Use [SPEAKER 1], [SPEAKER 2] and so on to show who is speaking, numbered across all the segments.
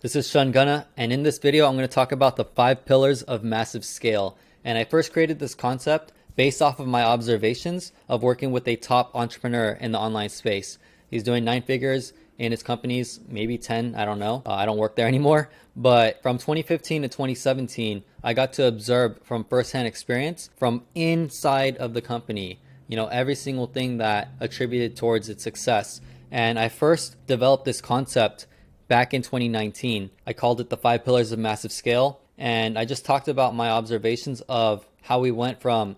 [SPEAKER 1] This is SHUNGUNNA, and in this video I'm going to talk about the 5 pillars of massive scale. And I first created this concept based off of my observations of working with a top entrepreneur in the online space. He's doing 9 figures in his companies, maybe 10, I don't know. I don't work there anymore. But from 2015 to 2017, I got to observe from firsthand experience from inside of the company, every single thing that attributed towards its success. And I first developed this concept back in 2019. I called it the 5 pillars of massive scale. And I just talked about my observations of how we went from,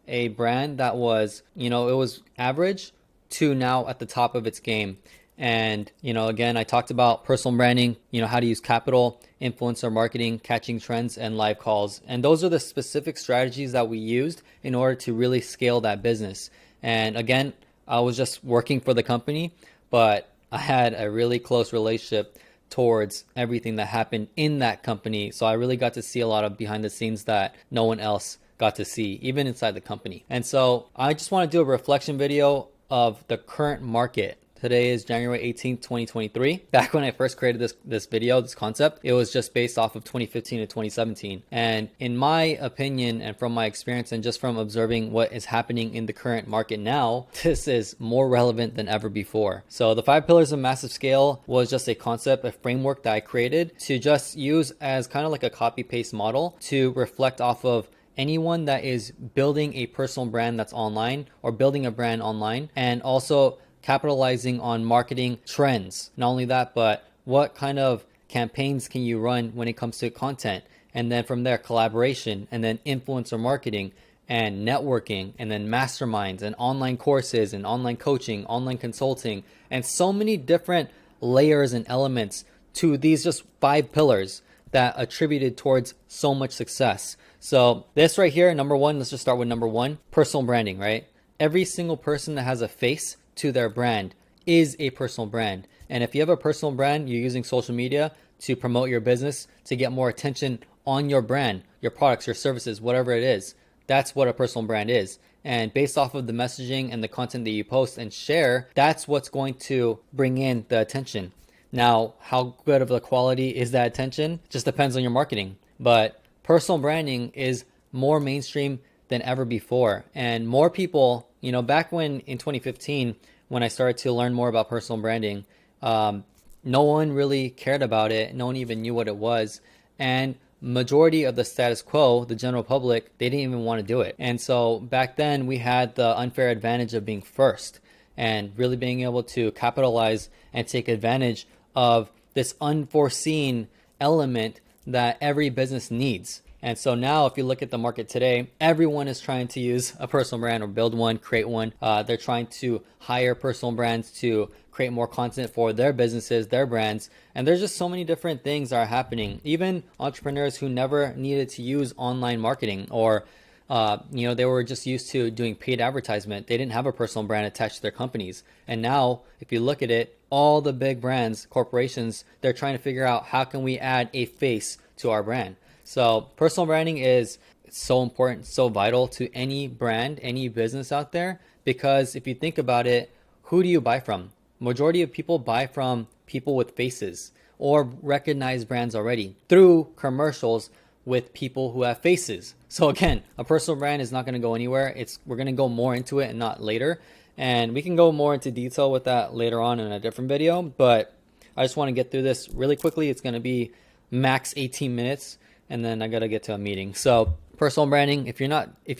[SPEAKER 1] a brand that was, it was average to now at the top of its game. And, again, I talked about personal branding, how to use capital, influencer marketing, catching trends, and live calls. And those are the specific strategies that we used in order to really scale that business. And again, I was just working for the company, but I had a really close relationship towards everything that happened in that company. So I really got to see a lot of behind the scenes that no one else got to see, even inside the company. And so I just want to do a reflection video of the current market. Today is January 18th, 2023. Back when I first created this video, this concept, it was just based off of 2015 to 2017. And in my opinion, and from my experience, and just from observing what is happening in the current market now, this is more relevant than ever before. So the 5 pillars of massive scale was just a concept, a framework that I created to just use as kind of like a copy paste model to reflect off of anyone that is building a personal brand that's online or building a brand online, and also capitalizing on marketing trends. Not only that, but what kind of campaigns can you run when it comes to content? And then from there, collaboration, and then influencer marketing and networking, and then masterminds and online courses and online coaching, online consulting, and so many different layers and elements to these just 5 pillars that attributed towards so much success. So this right here, number 1, let's just start with number 1, personal branding, right? Every single person that has a face to their brand is a personal brand. And if you have a personal brand, you're using social media to promote your business, to get more attention on your brand, your products, your services, whatever it is. That's what a personal brand is. And based off of the messaging and the content that you post and share, that's what's going to bring in the attention. Now, how good of the quality is that attention? Just depends on your marketing. But personal branding is more mainstream than ever before. And more people, back when in 2015, when I started to learn more about personal branding, no one really cared about it. No one even knew what it was. And majority of the status quo, the general public, they didn't even want to do it. And so back then we had the unfair advantage of being first and really being able to capitalize and take advantage of this unforeseen element that every business needs. And so now if you look at the market today, everyone is trying to use a personal brand or build one, create one. They're trying to hire personal brands to create more content for their businesses, their brands. And there's just so many different things that are happening. Even entrepreneurs who never needed to use online marketing, or they were just used to doing paid advertisement. They didn't have a personal brand attached to their companies. And now if you look at it, all the big brands, corporations, they're trying to figure out how can we add a face to our brand. So personal branding is so important, so vital to any brand, any business out there, because if you think about it, who do you buy from? Majority of people buy from people with faces or recognized brands already through commercials with people who have faces. So again, a personal brand is not going to go anywhere. We're going to go more into it and not later. And we can go more into detail with that later on in a different video, but I just want to get through this really quickly. It's going to be max 18 minutes. And then I got to get to a meeting. So personal branding, if you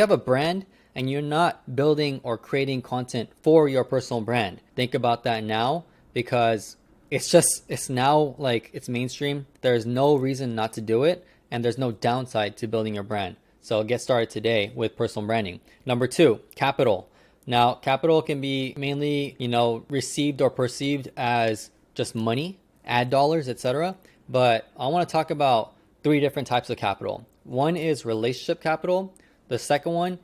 [SPEAKER 1] have a brand and you're not building or creating content for your personal brand, think about that now, because it's now like it's mainstream. There's no reason not to do it, and there's no downside to building your brand. So get started today with personal branding. Number 2, capital. Now, capital can be mainly, received or perceived as just money, ad dollars, etc. But I want to talk about 3 different types of capital. One is relationship capital. The second one,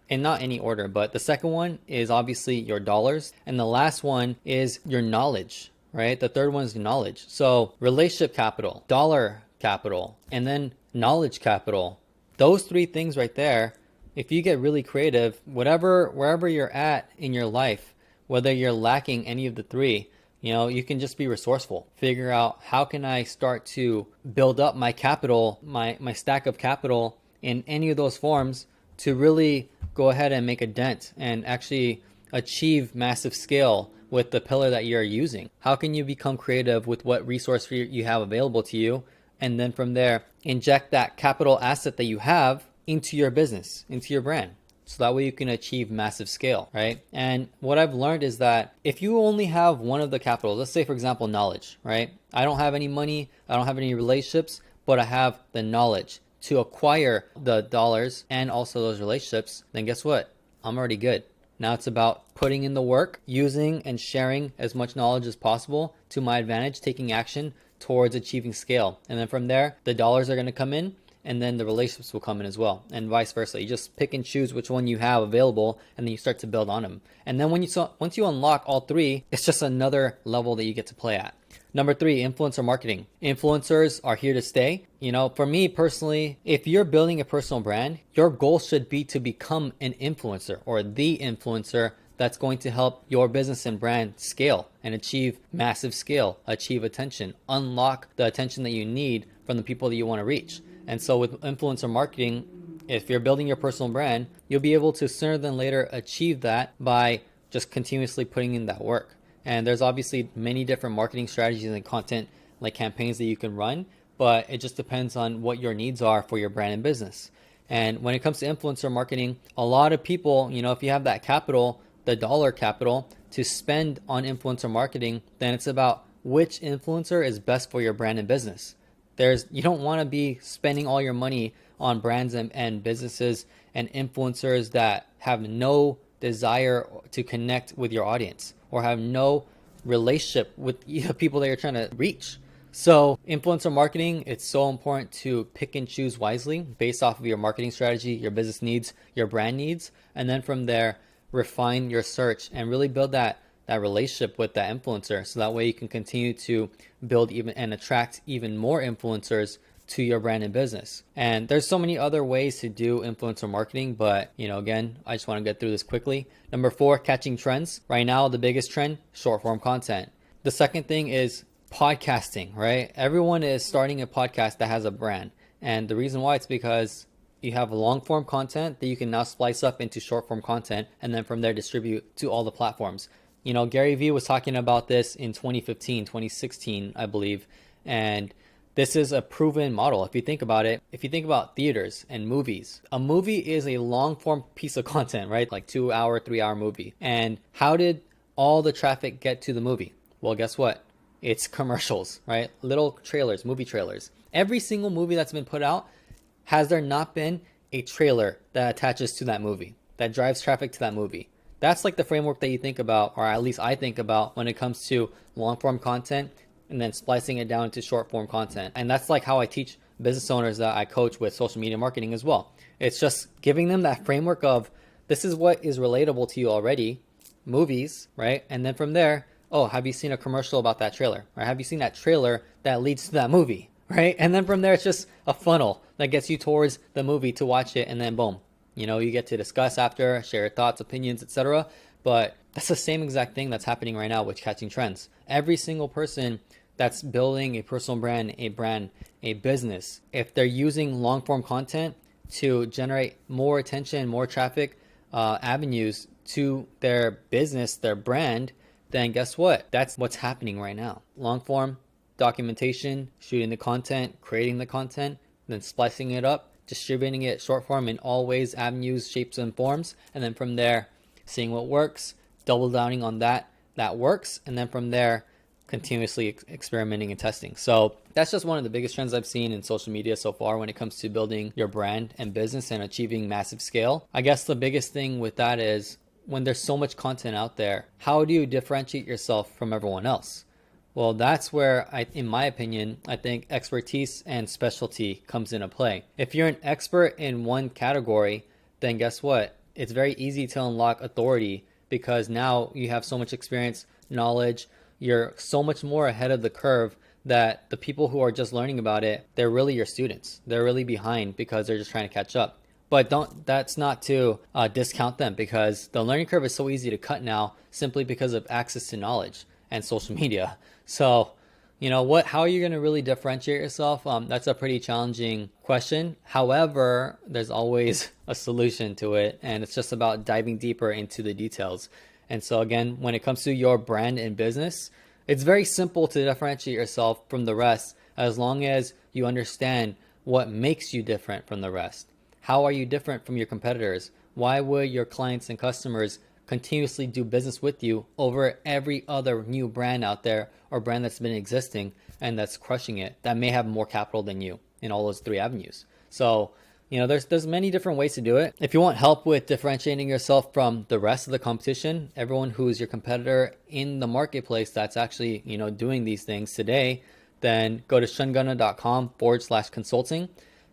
[SPEAKER 1] in not any order, but the second one is obviously your dollars. And the last one is your knowledge, right? The third one is knowledge. So relationship capital, dollar capital, and then knowledge capital. Those 3 things right there, if you get really creative, wherever you're at in your life, whether you're lacking any of the 3, You can just be resourceful. Figure out, how can I start to build up my capital, my stack of capital in any of those forms to really go ahead and make a dent and actually achieve massive scale with the pillar that you're using. How can you become creative with what resource you have available to you? And then from there, inject that capital asset that you have into your business, into your brand. So that way you can achieve massive scale, right? And what I've learned is that if you only have one of the capitals, let's say for example, knowledge, right? I don't have any money, I don't have any relationships, but I have the knowledge to acquire the dollars and also those relationships, then guess what? I'm already good. Now it's about putting in the work, using and sharing as much knowledge as possible to my advantage, taking action towards achieving scale. And then from there, the dollars are going to come in, and then the relationships will come in as well, and vice versa. You just pick and choose which one you have available, and then you start to build on them. And then once you unlock all three, it's just another level that you get to play at. Number 3, influencer marketing. Influencers are here to stay. For me personally, if you're building a personal brand, your goal should be to become an influencer or the influencer that's going to help your business and brand scale and achieve massive scale, achieve attention, unlock the attention that you need from the people that you want to reach. And so with influencer marketing, if you're building your personal brand, you'll be able to sooner than later achieve that by just continuously putting in that work. And there's obviously many different marketing strategies and content like campaigns that you can run, but it just depends on what your needs are for your brand and business. And when it comes to influencer marketing, a lot of people, if you have that capital, the dollar capital to spend on influencer marketing, then it's about which influencer is best for your brand and business. You don't want to be spending all your money on brands and businesses and influencers that have no desire to connect with your audience or have no relationship with the people that you're trying to reach. So influencer marketing, it's so important to pick and choose wisely based off of your marketing strategy, your business needs, your brand needs, and then from there, refine your search and really build that relationship with that influencer, so that way you can continue to build even and attract even more influencers to your brand and business. And there's so many other ways to do influencer marketing, but again, I just want to get through this quickly. Number 4, catching trends. Right now, the biggest trend, short form content. The second thing is podcasting, right? Everyone is starting a podcast that has a brand. And the reason why, it's because you have long form content that you can now splice up into short form content and then from there distribute to all the platforms. Gary Vee was talking about this in 2015, 2016, I believe. And this is a proven model. If you think about it, if you think about theaters and movies, a movie is a long form piece of content, right? Like 2 hour, 3 hour movie. And how did all the traffic get to the movie? Well, guess what? It's commercials, right? Little trailers, movie trailers. Every single movie that's been put out, has there not been a trailer that attaches to that movie, that drives traffic to that movie? That's like the framework that you think about, or at least I think about, when it comes to long form content and then splicing it down into short form content. And that's like how I teach business owners that I coach with social media marketing as well. It's just giving them that framework of, this is what is relatable to you already, movies, right? And then from there, oh, have you seen a commercial about that trailer? Or have you seen that trailer that leads to that movie, right? And then from there, it's just a funnel that gets you towards the movie to watch it, and then boom. You get to discuss after, share your thoughts, opinions, etc. But that's the same exact thing that's happening right now with catching trends. Every single person that's building a personal brand, a business, if they're using long form content to generate more attention, more traffic avenues to their business, their brand, then guess what? That's what's happening right now. Long form documentation, shooting the content, creating the content, then splicing it up, distributing it short form in all ways, avenues, shapes, and forms. And then from there, seeing what works, double downing on that works. And then from there, continuously experimenting and testing. So that's just one of the biggest trends I've seen in social media so far when it comes to building your brand and business and achieving massive scale. I guess the biggest thing with that is, when there's so much content out there, how do you differentiate yourself from everyone else? Well, that's where, in my opinion, I think expertise and specialty comes into play. If you're an expert in one category, then guess what? It's very easy to unlock authority, because now you have so much experience, knowledge, you're so much more ahead of the curve that the people who are just learning about it, they're really your students. They're really behind because they're just trying to catch up. But that's not to discount them, because the learning curve is so easy to cut now simply because of access to knowledge. and social media. So, how are you going to really differentiate yourself? That's a pretty challenging question. However, there's always a solution to it, and it's just about diving deeper into the details. And so again, when it comes to your brand and business, it's very simple to differentiate yourself from the rest as long as you understand what makes you different from the rest. How are you different from your competitors? Why would your clients and customers continuously do business with you over every other new brand out there or brand that's been existing and that's crushing it that may have more capital than you in all those three avenues? So, there's many different ways to do it. If you want help with differentiating yourself from the rest of the competition, everyone who is your competitor in the marketplace that's actually, doing these things today, then go to shungunna.com/consulting.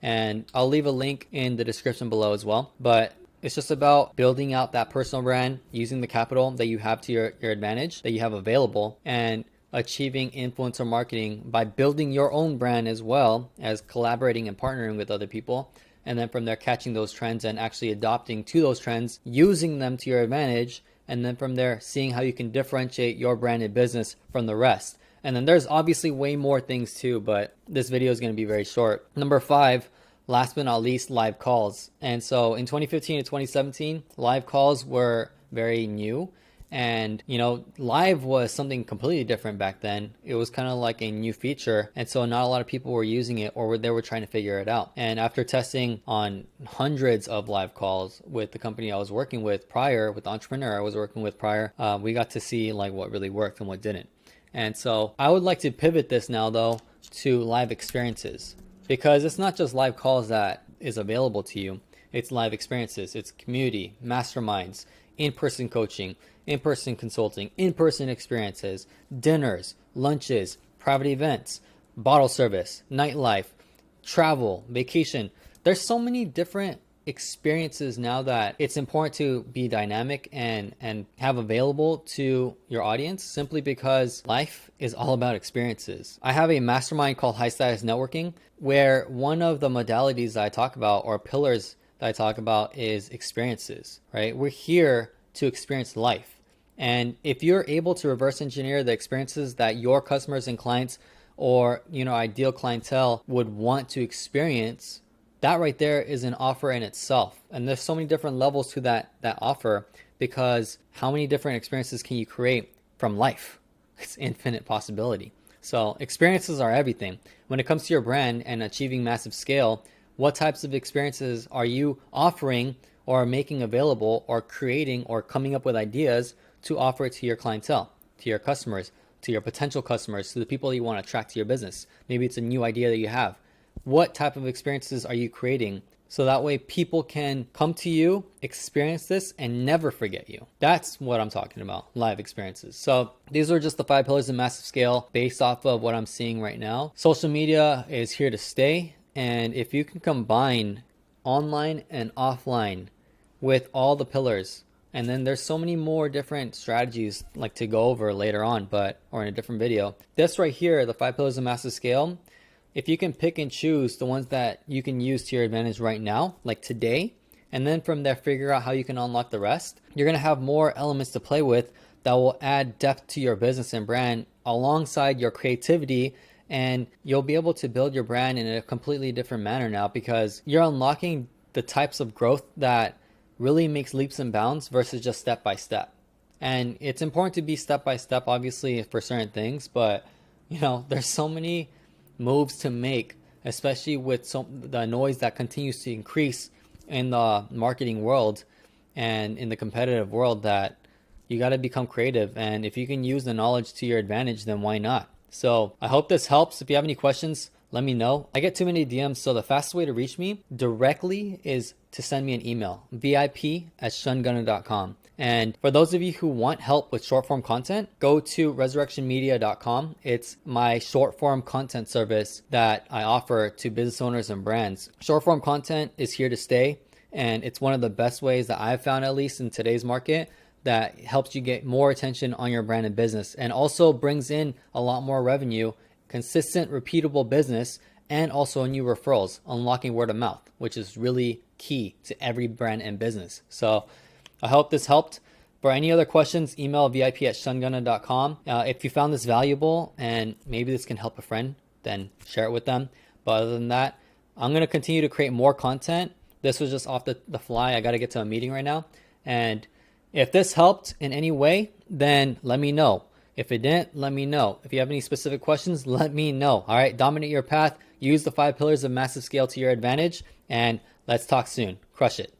[SPEAKER 1] And I'll leave a link in the description below as well. But it's just about building out that personal brand, using the capital that you have to your advantage, that you have available, and achieving influencer marketing by building your own brand as well as collaborating and partnering with other people. And then from there, catching those trends and actually adopting to those trends, using them to your advantage. And then from there, seeing how you can differentiate your brand and business from the rest. And then there's obviously way more things too, but this video is going to be very short. Number 5, last but not least, live calls. And so in 2015 to 2017, live calls were very new. And, live was something completely different back then. It was kind of like a new feature. And so not a lot of people were using it or they were trying to figure it out. And after testing on hundreds of live calls with the company I was working with prior, with the entrepreneur I was working with prior, we got to see like what really worked and what didn't. And so I would like to pivot this now though to live experiences, because it's not just live calls that is available to you. It's live experiences. It's community, masterminds, in-person coaching, in-person consulting, in-person experiences, dinners, lunches, private events, bottle service, nightlife, travel, vacation. There's so many different experiences now that it's important to be dynamic and have available to your audience, simply because life is all about experiences. I have a mastermind called High Status Networking, where one of the modalities that I talk about, or pillars that I talk about, is experiences, right? We're here to experience life. And if you're able to reverse engineer the experiences that your customers and clients or, ideal clientele would want to experience, that right there is an offer in itself. And there's so many different levels to that offer, because how many different experiences can you create from life? It's infinite possibility. So experiences are everything. When it comes to your brand and achieving massive scale, what types of experiences are you offering or making available or creating or coming up with ideas to offer it to your clientele, to your customers, to your potential customers, to the people that you want to attract to your business? Maybe it's a new idea that you have. What type of experiences are you creating so that way people can come to you, experience this, and never forget you? That's what I'm talking about, live experiences. So these are just the 5 pillars of massive scale based off of what I'm seeing right now. Social media is here to stay. And if you can combine online and offline with all the pillars, and then there's so many more different strategies like to go over later on, or in a different video. This right here, the 5 pillars of massive scale, if you can pick and choose the ones that you can use to your advantage right now, like today, and then from there figure out how you can unlock the rest, you're going to have more elements to play with that will add depth to your business and brand alongside your creativity. And you'll be able to build your brand in a completely different manner now, because you're unlocking the types of growth that really makes leaps and bounds versus just step by step. And it's important to be step by step, obviously, for certain things, but there's so many moves to make, especially with the noise that continues to increase in the marketing world and in the competitive world, that you got to become creative. And if you can use the knowledge to your advantage, then why not? So I hope this helps. If you have any questions, let me know. I get too many DMs, so the fastest way to reach me directly is to send me an email, vip@shungunna.com. And for those of you who want help with short form content, go to resurrectionmedia.com. It's my short form content service that I offer to business owners and brands. Short form content is here to stay, and it's one of the best ways that I've found, at least in today's market, that helps you get more attention on your brand and business, and also brings in a lot more revenue, consistent, repeatable business, and also new referrals, unlocking word of mouth, which is really key to every brand and business. So I hope this helped. For any other questions, email vip@shungunna.com. If you found this valuable and maybe this can help a friend, then share it with them. But other than that, I'm going to continue to create more content. This was just off the fly. I got to get to a meeting right now. And if this helped in any way, then let me know. If it didn't, let me know. If you have any specific questions, let me know. All right, dominate your path. Use the 5 pillars of massive scale to your advantage. And let's talk soon. Crush it.